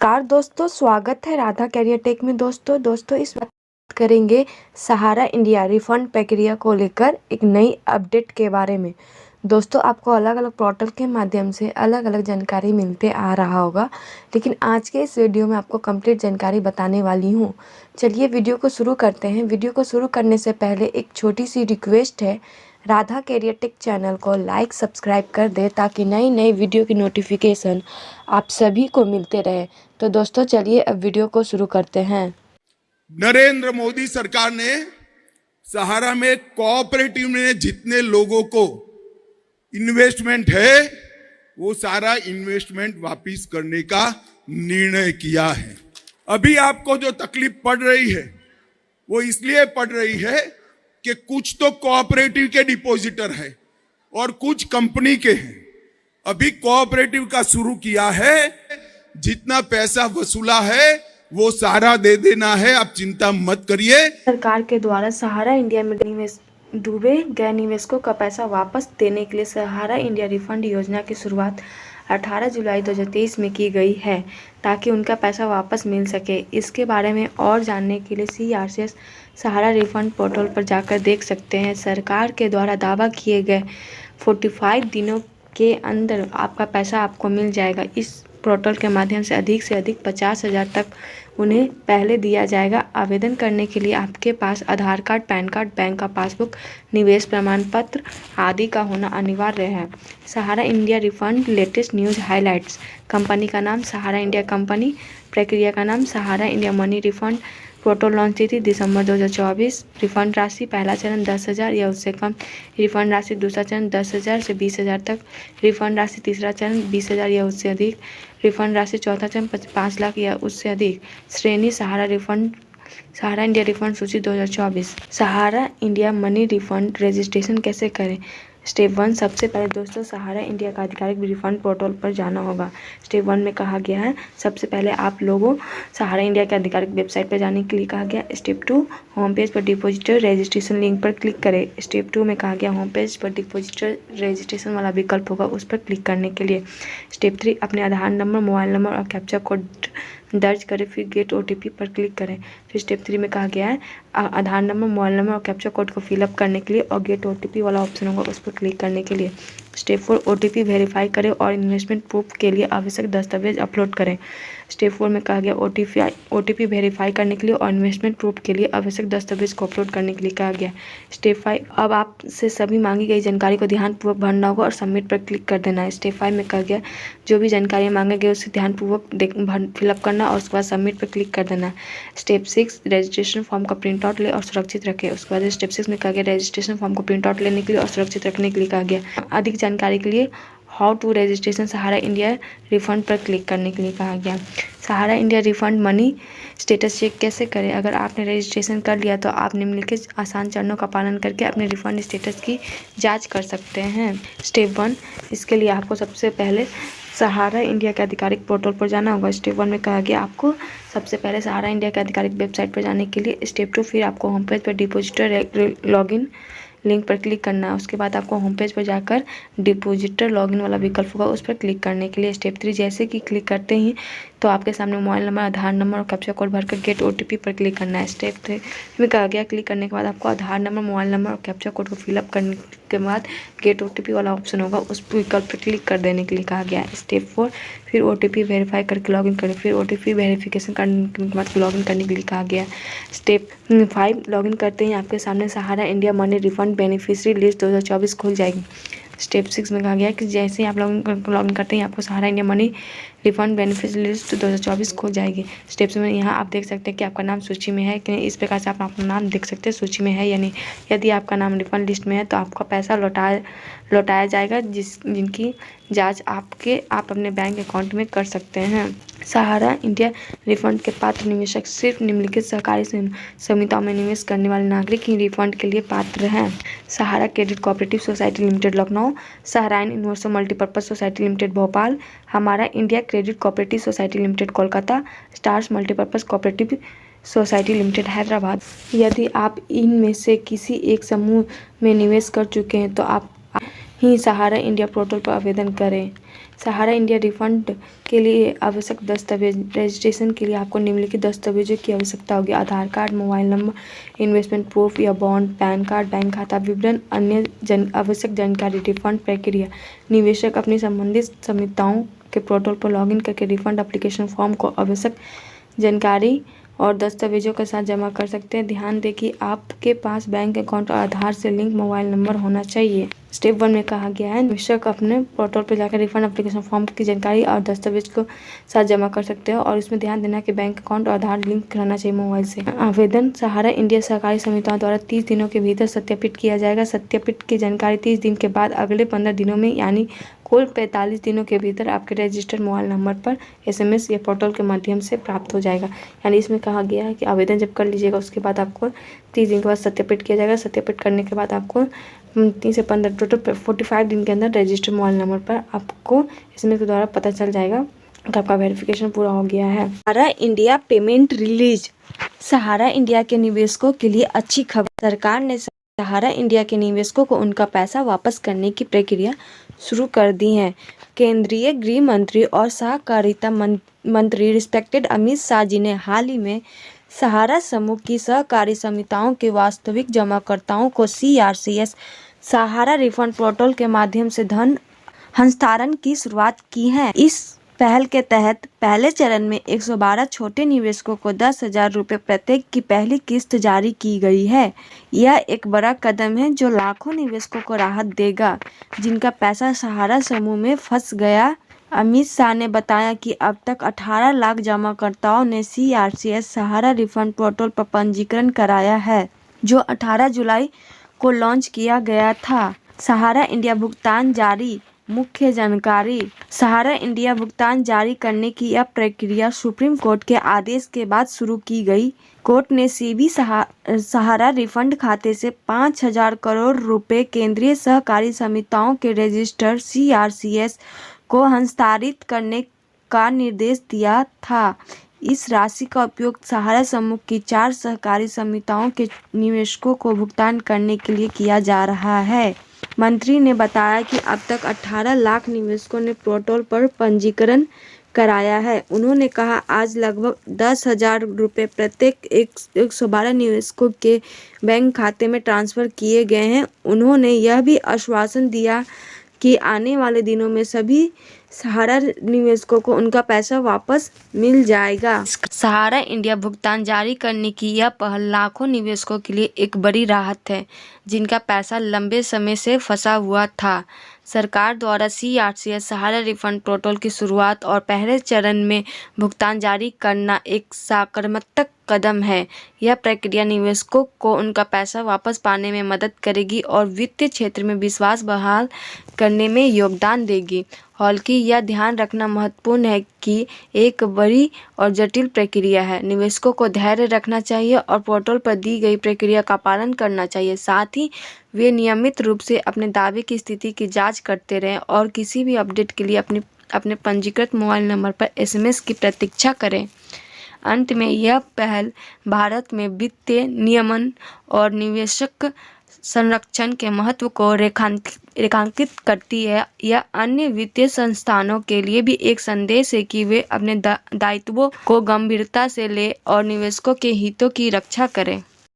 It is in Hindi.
कार दोस्तों, स्वागत है राधा कैरियर टेक में। दोस्तों इस बात करेंगे सहारा इंडिया रिफंड प्रक्रिया को लेकर एक नई अपडेट के बारे में। दोस्तों, आपको अलग अलग पोर्टल के माध्यम से अलग अलग जानकारी मिलते आ रहा होगा, लेकिन आज के इस वीडियो में आपको कंप्लीट जानकारी बताने वाली हूँ। चलिए वीडियो को शुरू करते हैं। वीडियो को शुरू करने से पहले एक छोटी सी रिक्वेस्ट है, राधा कैरियर टेक चैनल को लाइक सब्सक्राइब कर दे ताकि नई नई वीडियो की नोटिफिकेशन आप सभी को मिलते रहे। तो दोस्तों चलिए अब वीडियो को शुरू करते हैं। नरेंद्र मोदी सरकार ने सहारा में कोऑपरेटिव में जितने लोगों को इन्वेस्टमेंट है वो सारा इन्वेस्टमेंट वापस करने का निर्णय किया है। अभी आपको जो तकलीफ पड़ रही है वो इसलिए पड़ रही है कि कुछ तो कोऑपरेटिव के डिपॉजिटर है और कुछ कंपनी के हैं। अभी कोऑपरेटिव का शुरू किया है, जितना पैसा वसूला है वो सारा दे देना है, आप चिंता मत करिए। सरकार के द्वारा सहारा इंडिया में डूबे गए निवेशकों का पैसा वापस देने के लिए सहारा इंडिया रिफंड योजना की शुरुआत 18 जुलाई 2023 में की गई है, ताकि उनका पैसा वापस मिल सके। इसके बारे में और जानने के लिए CRCS सहारा रिफंड पोर्टल पर जाकर देख सकते हैं। सरकार के द्वारा दावा किए गए 45 दिनों के अंदर आपका पैसा आपको मिल जाएगा। इस पोर्टल के माध्यम से अधिक 50,000 तक उन्हें पहले दिया जाएगा। आवेदन करने के लिए आपके पास Aadhaar card, PAN card, bank का पासबुक, निवेश प्रमाण पत्र आदि का होना अनिवार्य है। Sahara India refund latest news highlights. Company का नाम सहारा इंडिया कंपनी, प्रक्रिया का नाम Sahara India money refund, portal launch तिथि दिसंबर 2024। रिफंड राशि पहला चरण 10,000 या उससे कम, रिफंड राशि दूसरा चरण 10,000 से 20,000 तक, रिफंड राशि तीसरा चरण 20,000 या उससे अधिक, रिफंड राशि चौथा चरण 5 लाख या उससे अधिक। श्रेणी सहारा इंडिया रिफंड सूची 2024। सहारा इंडिया मनी रिफंड रजिस्ट्रेशन कैसे करें? स्टेप 1, सबसे पहले दोस्तों सहारा इंडिया का आधिकारिक रिफंड पोर्टल पर जाना होगा। स्टेप 1 में कहा गया है सबसे पहले आप लोगों सहारा इंडिया के आधिकारिक वेबसाइट पर जाने के लिए कहा गया। स्टेप 2, होम पेज पर डिपॉजिटर रजिस्ट्रेशन लिंक पर क्लिक करें। स्टेप 2 में कहा गया होम पेज पर डिपॉजिटर रजिस्ट्रेशन वाला विकल्प होगा, उस पर क्लिक करने के लिए। स्टेप 3, अपने आधार नंबर, मोबाइल नंबर और कैप्चा कोड दर्ज करें, फिर गेट OTP पर क्लिक करें। फिर स्टेप 3 में कहा गया है आधार नंबर, मोबाइल नंबर और कैप्चा कोड को फिलअप करने के लिए और गेट OTP वाला ऑप्शन होगा, उस पर क्लिक करने के लिए। स्टेप 4, OTP वेरीफाई करें और इन्वेस्टमेंट प्रूफ के लिए आवश्यक दस्तावेज अपलोड करें। स्टेप 4 में कहा गया OTP वेरीफाई करने के लिए और इन्वेस्टमेंट प्रूफ के लिए आवश्यक दस्तावेज को अपलोड करने के लिए कहा गया। स्टेप 5, अब आपसे सभी मांगी गई जानकारी को ध्यानपूर्वक भरना होगा और सबमिट पर क्लिक कर देना है। स्टेप 5 में कहा गया जो भी जानकारी मांगे गए उसे ध्यानपूर्वक फिलअप करना और उसके बाद सबमिट पर क्लिक कर देना है। स्टेप 6, रजिस्ट्रेशन फॉर्म का प्रिंट आउट ले और सुरक्षित रखें। उसके बाद स्टेप 6 में कहा गया रजिस्ट्रेशन फॉर्म को प्रिंट आउट लेने के लिए और सुरक्षित रखने के लिए कहा गया। अधिक जानकारी के लिए how to registration Sahara India refund पर क्लिक करने के लिए कहा गया। Sahara India refund money status check कैसे करें? अगर आपने रजिस्ट्रेशन कर लिया तो आप निम्नलिखित आसान चरणों का पालन करके अपने रिफंड स्टेटस की जांच कर सकते हैं। स्टेप 1, इसके लिए आपको सबसे पहले सहारा इंडिया के आधिकारिक पोर्टल पर जाना होगा। स्टेप 1 में कहा गया आपको सबसे पहले सहारा इंडिया के आधिकारिक वेबसाइट पर जाने के लिए। स्टेप 2, फिर आपको होम पेज पर डिपॉजिटर लॉगिन लिंक पर क्लिक करना है। उसके बाद आपको होम पेज पर जाकर डिपॉजिटर लॉगिन वाला विकल्प होगा, उस पर क्लिक करने के लिए। स्टेप 3, जैसे कि क्लिक करते ही तो आपके सामने मोबाइल नंबर, आधार नंबर और कैप्चा कोड भरकर गेट OTP पर क्लिक करना है। स्टेप 3 में कहा गया क्लिक करने के बाद आपको आधार नंबर, मोबाइल नंबर और कैप्चा कोड को फिलअप करने के बाद गेट OTP वाला ऑप्शन होगा, उस विकल्प पर क्लिक कर देने के लिए कहा गया है। स्टेप 4, फिर OTP वेरीफाई करके लॉगिन करें। फिर OTP वेरिफिकेशन करने के बाद लॉगिन करने के लिए कहा गया। स्टेप 5, लॉगिन करते ही आपके सामने Sahara India money refund beneficiary list 2024 खुल जाएगी। स्टेप 6 में कहा गया कि जैसे ही आप लॉगिन करते हैं आपको Sahara India money refund beneficiary list 2024 खुल जाएगी। स्टेप्स में यहाँ आप देख सकते हैं कि आपका नाम सूची में है कि नहीं। इस प्रकार से आप अपना नाम देख सकते हैं सूची में है या नहीं। यदि आपका नाम रिफंड लिस्ट में है तो आपका पैसा लौटाया जाएगा, जिनकी जांच आप अपने बैंक अकाउंट में कर सकते हैं। सहारा इंडिया रिफंड के पात्र निवेशक सिर्फ निम्नलिखित सहकारी समितियों में निवेश करने वाले नागरिक ही रिफंड के लिए पात्र हैं। Sahara credit cooperative society limited Lucknow, Saharayn universal multipurpose society limited Bhopal, Hamara India credit cooperative society limited Kolkata, stars multipurpose cooperative society limited Hyderabad. यदि आप इनमें से किसी एक समूह में निवेश कर चुके हैं तो आप ही सहारा इंडिया पोर्टल पर आवेदन करें। सहारा इंडिया रिफंड के लिए आवश्यक दस्तावेज। रजिस्ट्रेशन के लिए आपको निम्नलिखित दस्तावेजों की आवश्यकता होगी: Aadhaar card, mobile number, investment proof या बॉन्ड, पैन कार्ड, बैंक खाता विवरण, अन्य आवश्यक जानकारी। रिफंड प्रक्रिया: निवेशक अपनी संबंधित समितियों के पोर्टल पर लॉगिन करके रिफंड एप्लीकेशन फॉर्म को आवश्यक जानकारी और दस्तावेजों के साथ जमा कर सकते हैं। ध्यान दें कि आपके पास बैंक अकाउंट और आधार से लिंक मोबाइल नंबर होना चाहिए। स्टेप 1 में कहा गया है निवेशक अपने पोर्टल पर जाकर रिफंड एप्लीकेशन फॉर्म की जानकारी और दस्तावेज को साथ जमा कर सकते हैं और इसमें ध्यान देना कि बैंक अकाउंट और आधार लिंक रहना चाहिए मोबाइल से। आवेदन सहारा इंडिया सहकारी समितियों द्वारा 30 दिनों के भीतर सत्यापित किया जाएगा। सत्यापित की जानकारी 30 दिन के बाद अगले 15 दिनों में यानी कुल 45 दिनों के भीतर आपके रजिस्टर्ड मोबाइल नंबर पर SMS या पोर्टल के माध्यम से प्राप्त हो जाएगा। यानी इसमें कहा गया है कि आवेदन जब कर लीजिएगा उसके बाद आपको 30 दिन के बाद सत्यापित किया जाएगा। सत्यापित करने के बाद आपको 3 से 15 टोटल 45 दिन के अंदर रजिस्टर्ड मोबाइल नंबर पर आपको SMS के द्वारा पता चल जाएगा कि आपका वेरिफिकेशन पूरा हो गया है। Sahara India payment release. सहारा इंडिया के निवेशकों के लिए अच्छी खबर। सरकार ने सहारा इंडिया के निवेशकों को उनका पैसा वापस करने की प्रक्रिया शुरू कर दी है। केंद्रीय गृह मंत्री और सहकारिता मंत्री रिस्पेक्टेड अमित शाह जी ने हाल ही में सहारा समूह की सहकारी समितियों के वास्तविक जमाकर्ताओं को CRCS सहारा रिफंड पोर्टल के माध्यम से धन हस्तांतरण की शुरुआत की है। इस पहल के तहत पहले चरण में 112 छोटे निवेशकों को 10,000 रुपये प्रत्येक की पहली किस्त जारी की गई है। यह एक बड़ा कदम है जो लाखों निवेशकों को राहत देगा जिनका पैसा सहारा समूह में फंस गया। अमित शाह ने बताया कि अब तक 18 लाख जमाकर्ताओं ने CRCS सहारा रिफंड पोर्टल पर पंजीकरण कराया है जो 18 जुलाई को लॉन्च किया गया था। सहारा इंडिया भुगतान जारी। मुख्य जानकारी: सहारा इंडिया भुगतान जारी करने की यह प्रक्रिया सुप्रीम कोर्ट के आदेश के बाद शुरू की गई। कोर्ट ने CB सहारा रिफंड खाते से 5,000 करोड़ रुपए केंद्रीय सहकारी समितियों के रजिस्टर CRCS को हस्तांतरित करने का निर्देश दिया था। इस राशि का उपयोग सहारा समूह की 4 सहकारी समितियों के निवेशकों को भुगतान करने के लिए किया जा रहा है। मंत्री ने बताया कि अब तक 18 लाख निवेशकों ने पोर्टल पर पंजीकरण कराया है। उन्होंने कहा आज लगभग 10,000 रुपये प्रत्येक 112 निवेशकों के बैंक खाते में ट्रांसफ़र किए गए हैं। उन्होंने यह भी आश्वासन दिया कि आने वाले दिनों में सभी सहारा निवेशकों को उनका पैसा वापस मिल जाएगा। सहारा इंडिया भुगतान जारी करने की यह पहल लाखों निवेशकों के लिए एक बड़ी राहत है जिनका पैसा लंबे समय से फंसा हुआ था। सरकार द्वारा CRCS सहारा रिफंड पोर्टल की शुरुआत और पहले चरण में भुगतान जारी करना एक सकारात्मक कदम है। यह प्रक्रिया निवेशकों को उनका पैसा वापस पाने में मदद करेगी और वित्तीय क्षेत्र में विश्वास बहाल करने में योगदान देगी। हालांकि यह ध्यान रखना महत्वपूर्ण है कि एक बड़ी और जटिल प्रक्रिया है। निवेशकों को धैर्य रखना चाहिए और पोर्टल पर दी गई प्रक्रिया का पालन करना चाहिए। साथ ही वे नियमित रूप से अपने दावे की स्थिति की जांच करते रहें और किसी भी अपडेट के लिए अपने पंजीकृत मोबाइल नंबर पर SMS की प्रतीक्षा करें। अंत में यह पहल भारत में वित्तीय नियमन और निवेशक संरक्षण के महत्व को रेखांकित करती है। यह अन्य वित्तीय संस्थानों के लिए भी एक संदेश है कि वे अपने दायित्वों को गंभीरता से लें और निवेशकों के हितों की रक्षा करें।